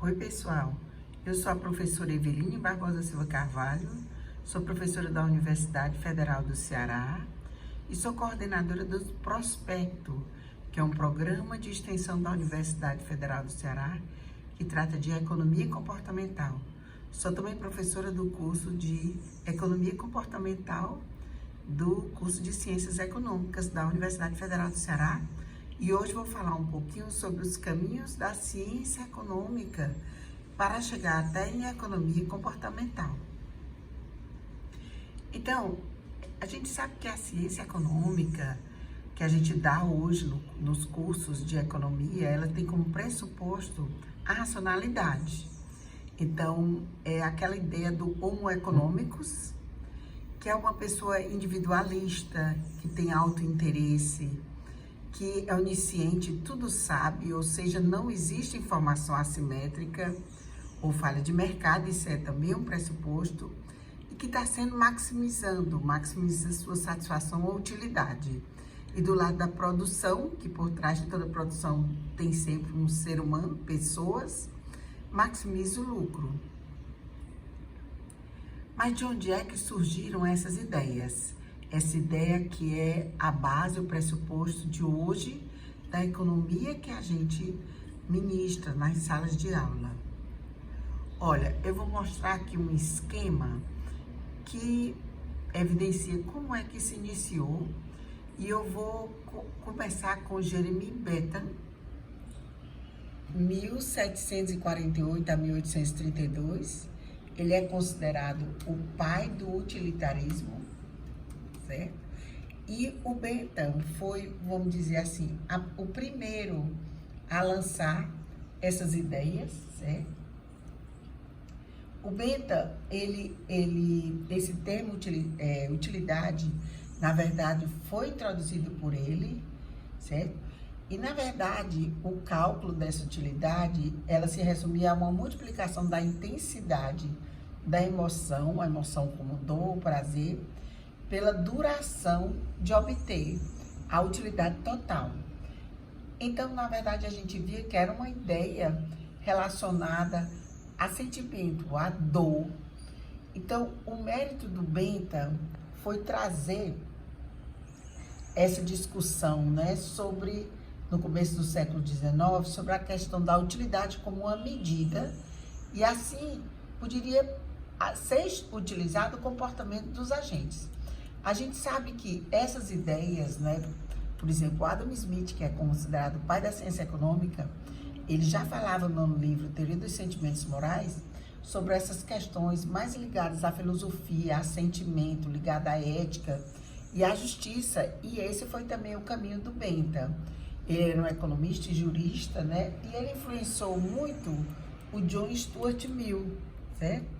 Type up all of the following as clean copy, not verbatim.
Oi, pessoal. Eu sou a professora Eveline Barbosa Silva Carvalho, sou professora da Universidade Federal do Ceará e sou coordenadora do Prospecto, que é um programa de extensão da Universidade Federal do Ceará que trata de economia comportamental. Sou também professora do curso de Economia Comportamental do curso de Ciências Econômicas da Universidade Federal do Ceará e hoje vou falar um pouquinho sobre os caminhos da ciência econômica para chegar até em economia comportamental. Então, a gente sabe que a ciência econômica que a gente dá hoje nos cursos de economia, ela tem como pressuposto a racionalidade. Então, é aquela ideia do homo economicus, que é uma pessoa individualista, que tem autointeresse, que é onisciente, tudo sabe, ou seja, não existe informação assimétrica ou falha de mercado, isso é também um pressuposto, e que está sendo maximiza sua satisfação ou utilidade. E do lado da produção, que por trás de toda produção tem sempre um ser humano, pessoas, maximiza o lucro. Mas de onde é que surgiram essas ideias? Essa ideia que é a base, o pressuposto de hoje da economia que a gente ministra nas salas de aula. Olha, eu vou mostrar aqui um esquema que evidencia como é que se iniciou e eu vou começar com Jeremy Bentham, 1748 a 1832. Ele é considerado o pai do utilitarismo, certo? E o Bentham foi, vamos dizer assim, o primeiro a lançar essas ideias, certo? O Bentham, esse termo utilidade, na verdade, foi introduzido por ele, certo? E, na verdade, o cálculo dessa utilidade, ela se resumia a uma multiplicação da intensidade da emoção, a emoção como dor, prazer, pela duração de obter a utilidade total. Então, na verdade, a gente via que era uma ideia relacionada a sentimento, a dor. Então, o mérito do Bentham foi trazer essa discussão, né, sobre, no começo do século XIX, sobre a questão da utilidade como uma medida e assim poderia ser utilizado o comportamento dos agentes. A gente sabe que essas ideias, né, por exemplo, Adam Smith, que é considerado o pai da ciência econômica, ele já falava no livro Teoria dos Sentimentos Morais sobre essas questões mais ligadas à filosofia, a sentimento, ligada à ética e à justiça, e esse foi também o caminho do Bentham. Ele era um economista e jurista, né? E ele influenciou muito o John Stuart Mill, certo?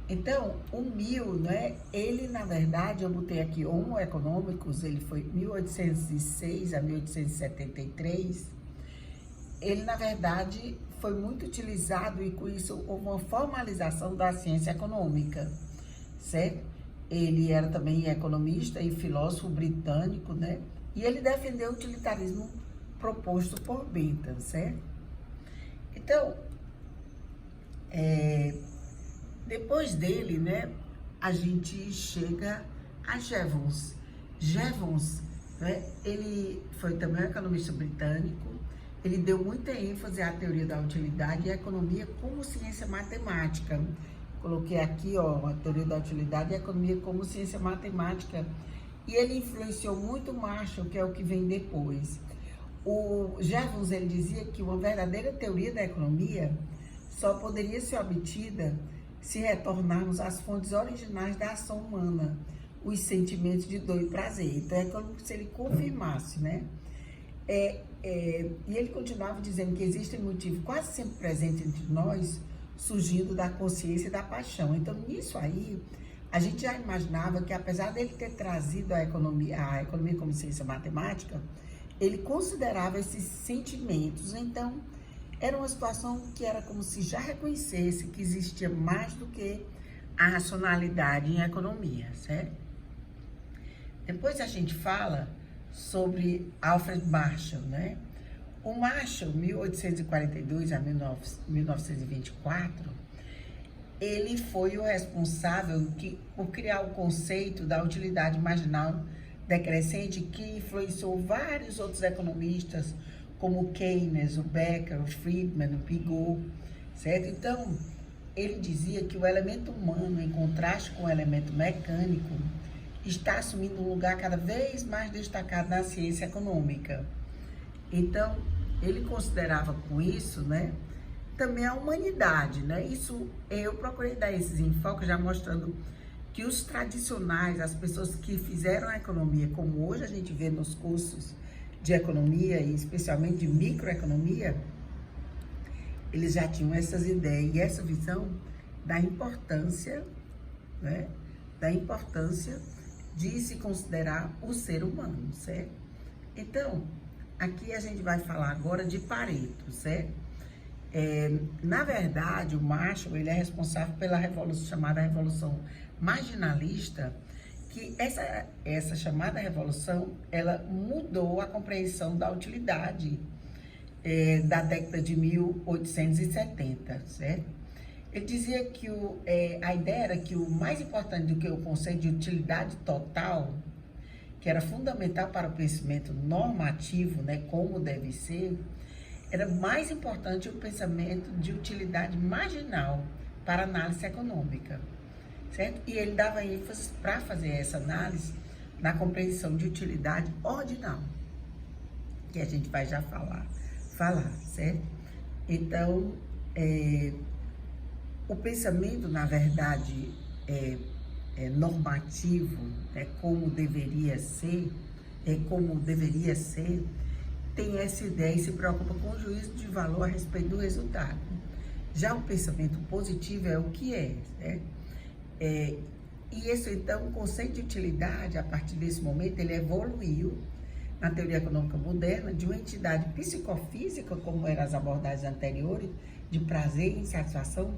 Então, o Mill, né? Ele, na verdade, eu botei aqui Homo Economicus, ele foi 1806 a 1873. Ele, na verdade, foi muito utilizado e com isso houve uma formalização da ciência econômica, certo? Ele era também economista e filósofo britânico, né? E ele defendeu o utilitarismo proposto por Bentham, certo? Então, depois dele, né, a gente chega a Jevons. Jevons, né, ele foi também um economista britânico. Ele deu muita ênfase à teoria da utilidade e à economia como ciência matemática. Coloquei aqui, ó, a teoria da utilidade e a economia como ciência matemática. E ele influenciou muito Marshall, que é o que vem depois. O Jevons, ele dizia que uma verdadeira teoria da economia só poderia ser obtida se retornarmos às fontes originais da ação humana, os sentimentos de dor e prazer. Então, é como se ele confirmasse, né? E ele continuava dizendo que existem motivos quase sempre presentes entre nós, surgindo da consciência e da paixão. Então, nisso aí, a gente já imaginava que, apesar dele ter trazido a economia como ciência matemática, ele considerava esses sentimentos. Então, era uma situação que era como se já reconhecesse que existia mais do que a racionalidade em economia, certo? Depois a gente fala sobre Alfred Marshall, né? O Marshall, 1842 a 1924, ele foi o responsável por criar o conceito da utilidade marginal decrescente, que influenciou vários outros economistas, como o Keynes, o Becker, o Friedman, o Piaget, certo? Então, ele dizia que o elemento humano, em contraste com o elemento mecânico, está assumindo um lugar cada vez mais destacado na ciência econômica. Então, ele considerava com isso, né, também a humanidade, né? Isso, eu procurei dar esses enfoques já mostrando que os tradicionais, as pessoas que fizeram a economia, como hoje a gente vê nos cursos de economia e especialmente de microeconomia, eles já tinham essas ideias e essa visão da importância, né, da importância de se considerar o ser humano, certo? Então, aqui a gente vai falar agora de Pareto, certo? Na verdade, o Marshall, ele é responsável pela revolução, chamada Revolução Marginalista, que essa chamada revolução, ela mudou a compreensão da utilidade da década de 1870, certo? Ele dizia que a ideia era que o mais importante do que o conceito de utilidade total, que era fundamental para o pensamento normativo, né, como deve ser, era mais importante o pensamento de utilidade marginal para análise econômica, certo? E ele dava ênfase para fazer essa análise na compreensão de utilidade ordinal, que a gente vai já falar, certo? Então, o pensamento, na verdade, normativo, como deveria ser, tem essa ideia e se preocupa com o juízo de valor a respeito do resultado. Já o pensamento positivo é o que certo? E esse, então, o conceito de utilidade, a partir desse momento, ele evoluiu na teoria econômica moderna de uma entidade psicofísica, como eram as abordagens anteriores, de prazer e insatisfação,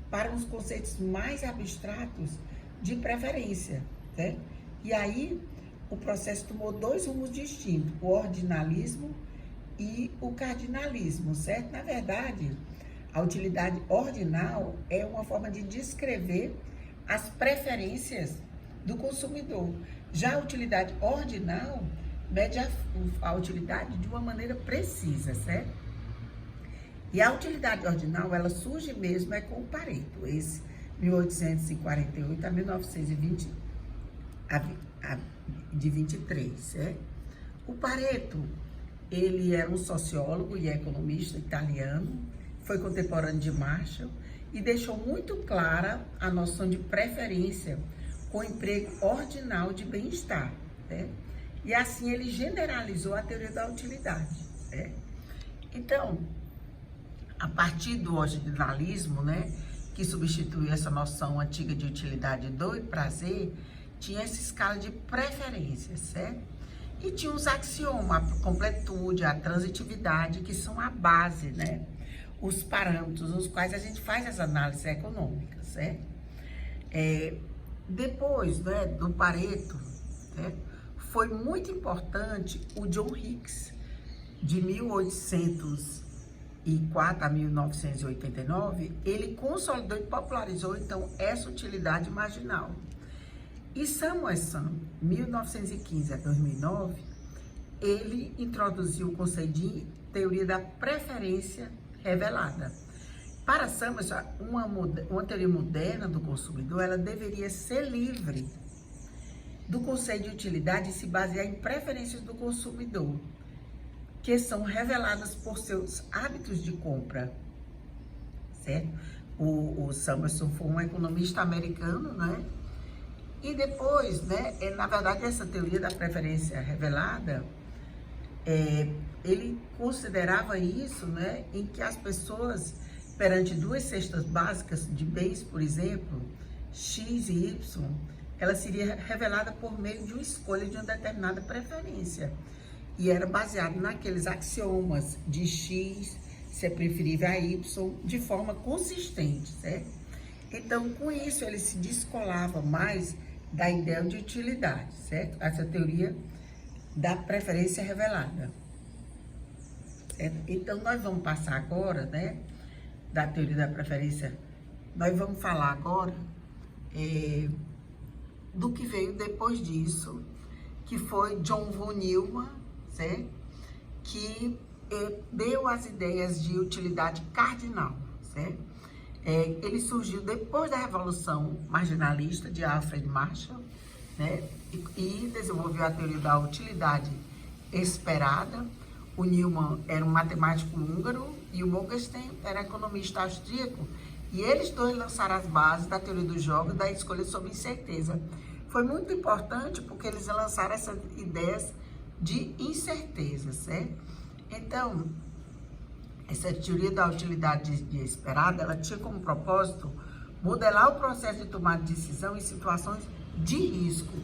para uns conceitos mais abstratos de preferência, certo? E aí, o processo tomou dois rumos distintos, o ordinalismo e o cardinalismo, certo? Na verdade, a utilidade ordinal é uma forma de descrever as preferências do consumidor. Já a utilidade ordinal mede a utilidade de uma maneira precisa, certo? E a utilidade ordinal, ela surge mesmo com o Pareto, esse 1848 a 1920, de 23, certo? O Pareto, ele era um sociólogo e economista italiano, foi contemporâneo de Marshall e deixou muito clara a noção de preferência com o emprego ordinal de bem-estar, certo? E assim ele generalizou a teoria da utilidade, certo? Então, a partir do ordinalismo, né, que substituiu essa noção antiga de utilidade do prazer, tinha essa escala de preferências, certo? E tinha os axiomas, a completude, a transitividade, que são a base, né? Os parâmetros nos quais a gente faz as análises econômicas, certo? Depois, né, do Pareto, certo? Foi muito importante o John Hicks, de 1804 a 1989, ele consolidou e popularizou, então, essa utilidade marginal. E Samuelson, 1915 a 2009, ele introduziu o conceito de teoria da preferência revelada. Para Samuelson, uma teoria moderna do consumidor, ela deveria ser livre do conceito de utilidade e se basear em preferências do consumidor, que são reveladas por seus hábitos de compra, certo? O Samuelson foi um economista americano, né? E depois, né, na verdade, essa teoria da preferência revelada, ele considerava isso, né, em que as pessoas, perante duas cestas básicas de bens, por exemplo, X e Y, ela seria revelada por meio de uma escolha de uma determinada preferência. E era baseado naqueles axiomas de X ser preferível a Y de forma consistente, certo? Então, com isso, ele se descolava mais da ideia de utilidade, certo? Essa teoria da preferência revelada. certo? Então, nós vamos passar agora, né, da teoria da preferência, nós vamos falar agora do que veio depois disso, que foi John von Neumann, certo? Que deu as ideias de utilidade cardinal, certo? Ele surgiu depois da Revolução Marginalista de Alfred Marshall, né? E desenvolveu a teoria da utilidade esperada. O Neumann era um matemático húngaro e o Morgenstern era economista austríaco. E eles dois lançaram as bases da teoria do jogo e da escolha sob incerteza. Foi muito importante porque eles lançaram essas ideias de incerteza, certo? Então, essa teoria da utilidade esperada, ela tinha como propósito modelar o processo de tomada de decisão em situações de risco.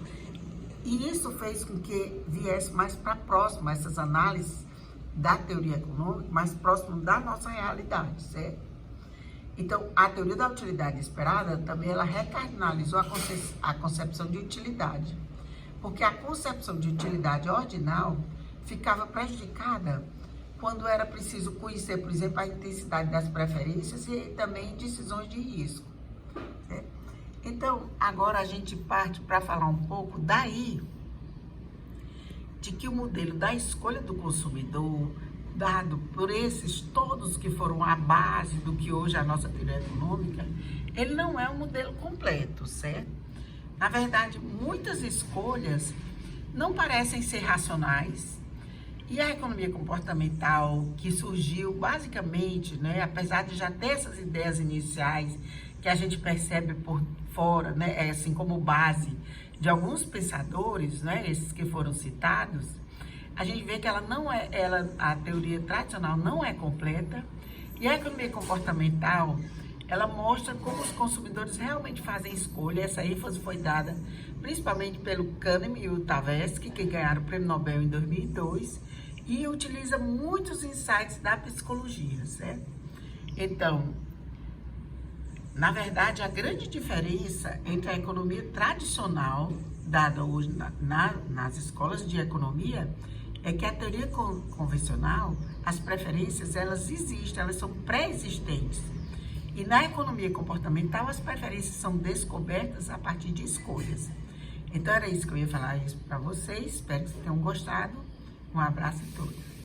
E isso fez com que viesse mais para próximo essas análises da teoria econômica, mais próximo da nossa realidade, certo? Então, a teoria da utilidade esperada também ela recardinalizou a concepção de utilidade, porque a concepção de utilidade ordinal ficava prejudicada quando era preciso conhecer, por exemplo, a intensidade das preferências e também decisões de risco, certo? Então, agora a gente parte para falar um pouco daí, de que o modelo da escolha do consumidor, dado por esses todos que foram a base do que hoje é a nossa teoria econômica, ele não é um modelo completo, certo? Na verdade, muitas escolhas não parecem ser racionais, e a economia comportamental, que surgiu basicamente, né, apesar de já ter essas ideias iniciais que a gente percebe por fora, né, assim como base de alguns pensadores, né, esses que foram citados, a gente vê que ela não é, a teoria tradicional não é completa, e a economia comportamental, ela mostra como os consumidores realmente fazem escolha. Essa ênfase foi dada principalmente pelo Kahneman e o Tversky, que ganharam o Prêmio Nobel em 2002, e utiliza muitos insights da psicologia, certo? Então, na verdade, a grande diferença entre a economia tradicional, dada hoje nas escolas de economia, é que a teoria convencional, as preferências, elas existem, elas são pré-existentes. E na economia comportamental, as preferências são descobertas a partir de escolhas. Então, era isso que eu ia falar para vocês. Espero que vocês tenham gostado. Um abraço a todos.